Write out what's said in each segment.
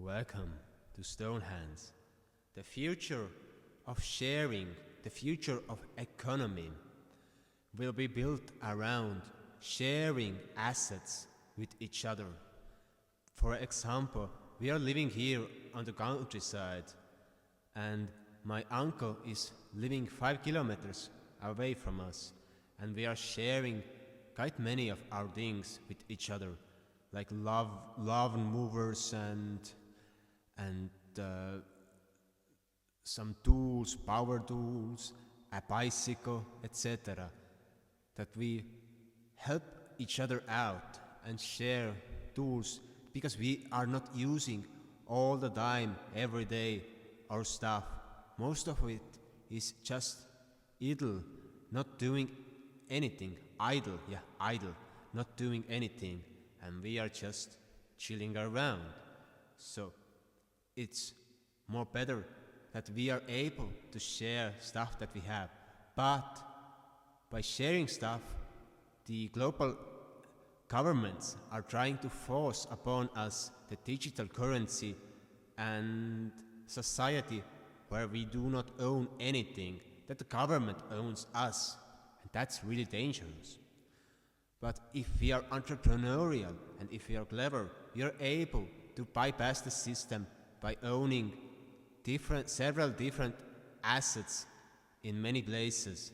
Welcome to Stonehands. The future of sharing, the future of economy will be built around sharing assets with each other. For example, we are living here on the countryside, and my uncle is living 5 kilometers away from us, and we are sharing quite many of our things with each other, like lawn movers and some tools, power tools, a bicycle, etc. That we help each other out and share tools because we are not using all the time, every day, our stuff. Most of it is just idle, not doing anything. Idle, not doing anything. And we are just chilling around. So it's more better that we are able to share stuff that we have. But by sharing stuff, the global governments are trying to force upon us the digital currency and society where we do not own anything, that the government owns us. And that's really dangerous. But if we are entrepreneurial and if we are clever, we are able to bypass the system by owning several different assets in many places.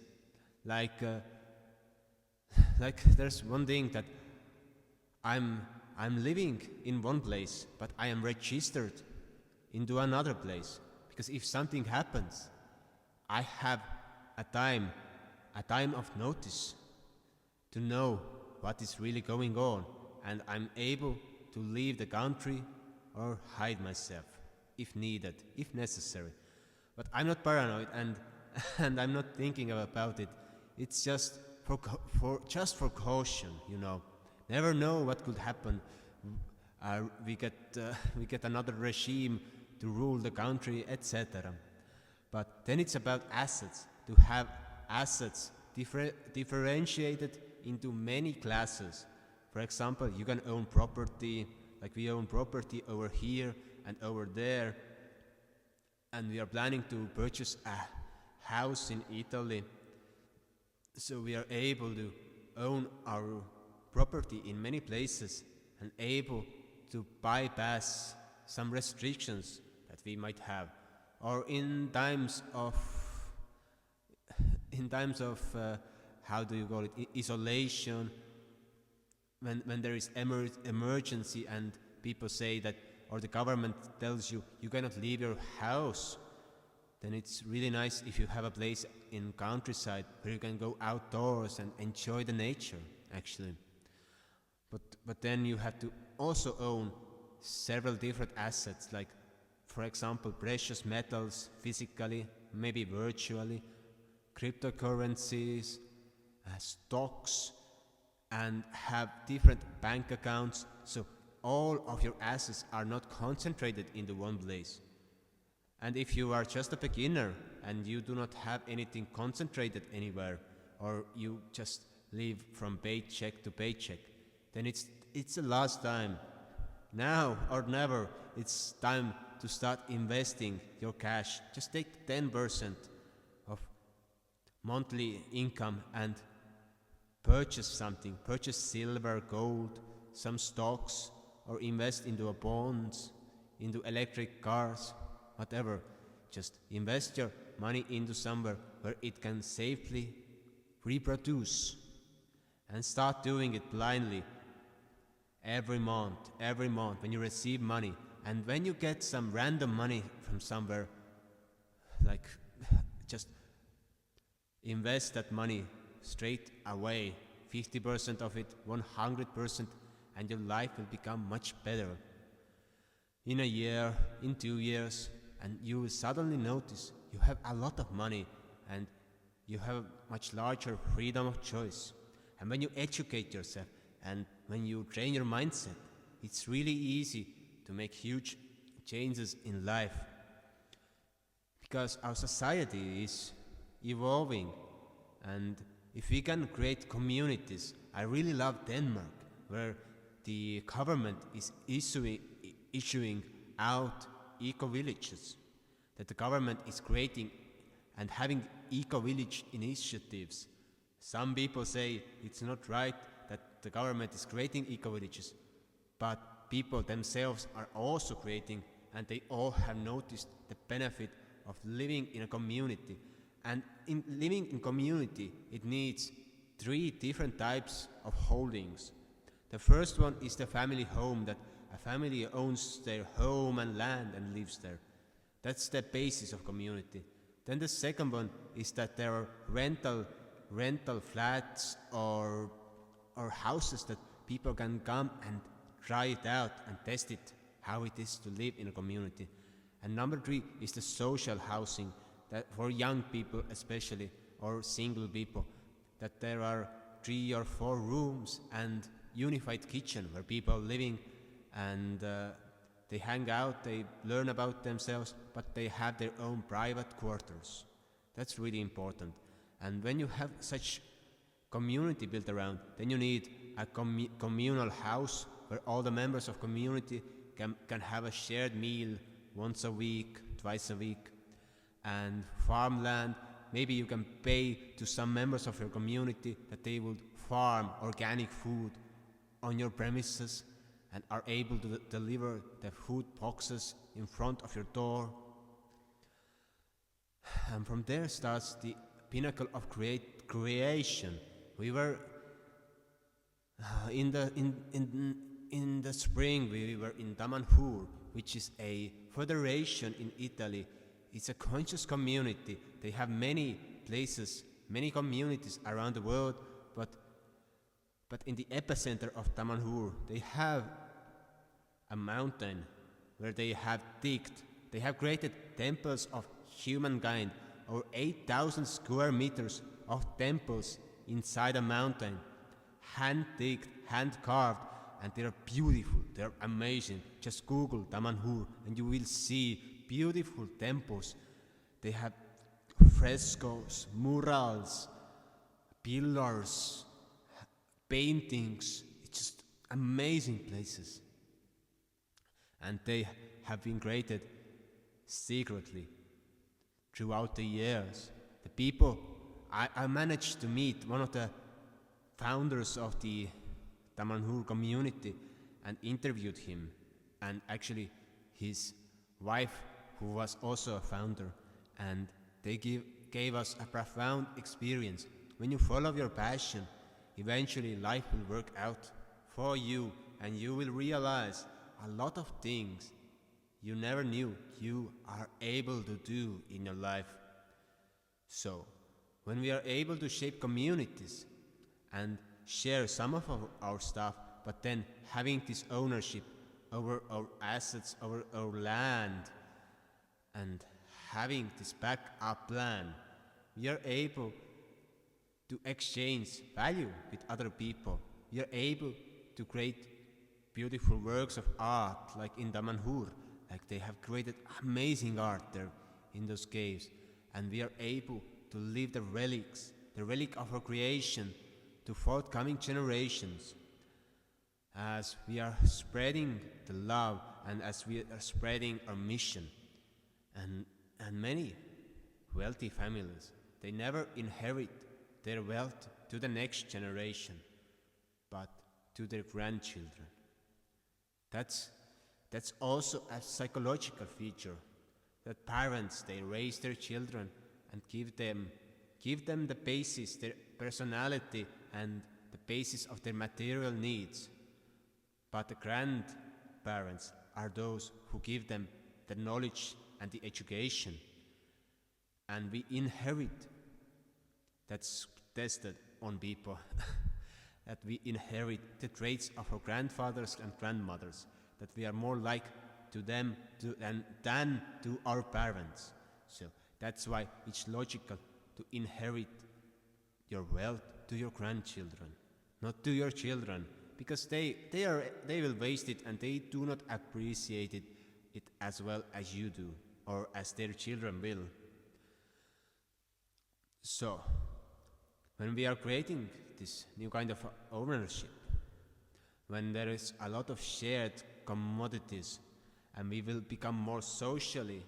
Like there's one thing that I'm living in one place, but I am registered into another place. Because if something happens, I have a time of notice to know what is really going on, and I'm able to leave the country or hide myself if needed, if necessary. But I'm not paranoid, and and I'm not thinking about it. It's just for caution, you know. Never know what could happen. We get another regime to rule the country, etc. But then it's about assets, to have assets differentiated into many classes. For example, you can own property, like we own property over here and over there, and we are planning to purchase a house in Italy. So we are able to own our property in many places and able to bypass some restrictions that we might have, or in times of how do you call it, isolation, when there is emergency and people say that, or the government tells you you cannot leave your house, then it's really nice if you have a place in countryside where you can go outdoors and enjoy the nature, actually. But then you have to also own several different assets, like, for example, precious metals physically, maybe virtually, cryptocurrencies, stocks, and have different bank accounts, so all of your assets are not concentrated into one place. And if you are just a beginner and you do not have anything concentrated anywhere, or you just live from paycheck to paycheck, then it's the last time. Now or never, it's time to start investing your cash. Just take 10% of monthly income and purchase something. Purchase silver, gold, some stocks, or invest into bonds, into electric cars, whatever. Just invest your money into somewhere where it can safely reproduce, and start doing it blindly every month when you receive money. And when you get some random money from somewhere, like, just invest that money straight away, 50% of it, 100%, and your life will become much better. In a year, in 2 years, and you will suddenly notice you have a lot of money and you have much larger freedom of choice. And when you educate yourself and when you train your mindset, it's really easy to make huge changes in life. Because our society is evolving, and if we can create communities, I really love Denmark, where the government is issuing out eco-villages, that the government is creating and having eco-village initiatives. Some people say it's not right that the government is creating eco-villages, but people themselves are also creating, and they all have noticed the benefit of living in a community. And in living in community, it needs three different types of holdings. The first one is the family home, that a family owns their home and land and lives there. That's the basis of community. Then the second one is that there are rental flats or houses that people can come and try it out and test it, how it is to live in a community. And number three is the social housing, that for young people especially, or single people, that there are 3 or 4 rooms and unified kitchen where people are living, and they hang out, they learn about themselves, but they have their own private quarters. That's really important. And when you have such community built around, then you need a communal house where all the members of community can have a shared meal once a week, twice a week. And farmland, maybe you can pay to some members of your community that they would farm organic food on your premises and are able to deliver the food boxes in front of your door. And from there starts the pinnacle of creation. We were in the spring. We were in Damanhur, which is a federation in Italy. It's a conscious community. They have many places, many communities around the world, but in the epicenter of Damanhur, they have a mountain where they have created temples of humankind, over 8,000 square meters of temples inside a mountain, hand-digged, hand-carved, and they are beautiful, they are amazing. Just Google Damanhur and you will see beautiful temples. They have frescoes, murals, pillars, paintings. It's just amazing places. And they have been created secretly throughout the years. The people, I managed to meet one of the founders of the Damanhur community and interviewed him, and actually his wife, who was also a founder, and they gave us a profound experience. When you follow your passion, eventually life will work out for you, and you will realize a lot of things you never knew you are able to do in your life. So, when we are able to shape communities and share some of our stuff, but then having this ownership over our assets, over our land, and having this backup plan, we are able to exchange value with other people. We are able to create beautiful works of art, like in Damanhur. Like they have created amazing art there in those caves, and we are able to leave the relic of our creation to forthcoming generations, as we are spreading the love and as we are spreading our mission. And many wealthy families, they never inherit their wealth to the next generation, but to their grandchildren. That's also a psychological feature, that parents, they raise their children and give them the basis, their personality and the basis of their material needs. But the grandparents are those who give them the knowledge and the education. And we inherit, that's tested on people, that we inherit the traits of our grandfathers and grandmothers, that we are more like to them than to our parents. So that's why it's logical to inherit your wealth to your grandchildren, not to your children, because they will waste it and they do not appreciate it as well as you do, or as their children will. So, when we are creating this new kind of ownership, when there is a lot of shared commodities and we will become more socially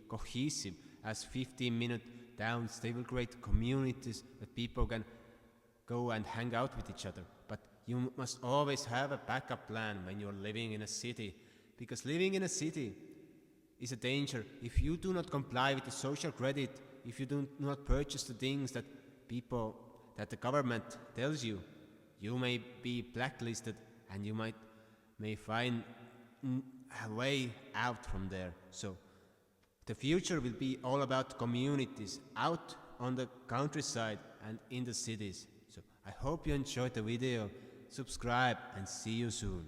cohesive. As 15-minute towns, they will create communities that people can go and hang out with each other. But you must always have a backup plan when you're living in a city, because living in a city is a danger. If you do not comply with the social credit, if you do not purchase the things that the government tells you, you may be blacklisted and you may find a way out from there. So the future will be all about communities out on the countryside and in the cities. So I hope you enjoyed the video. Subscribe and see you soon.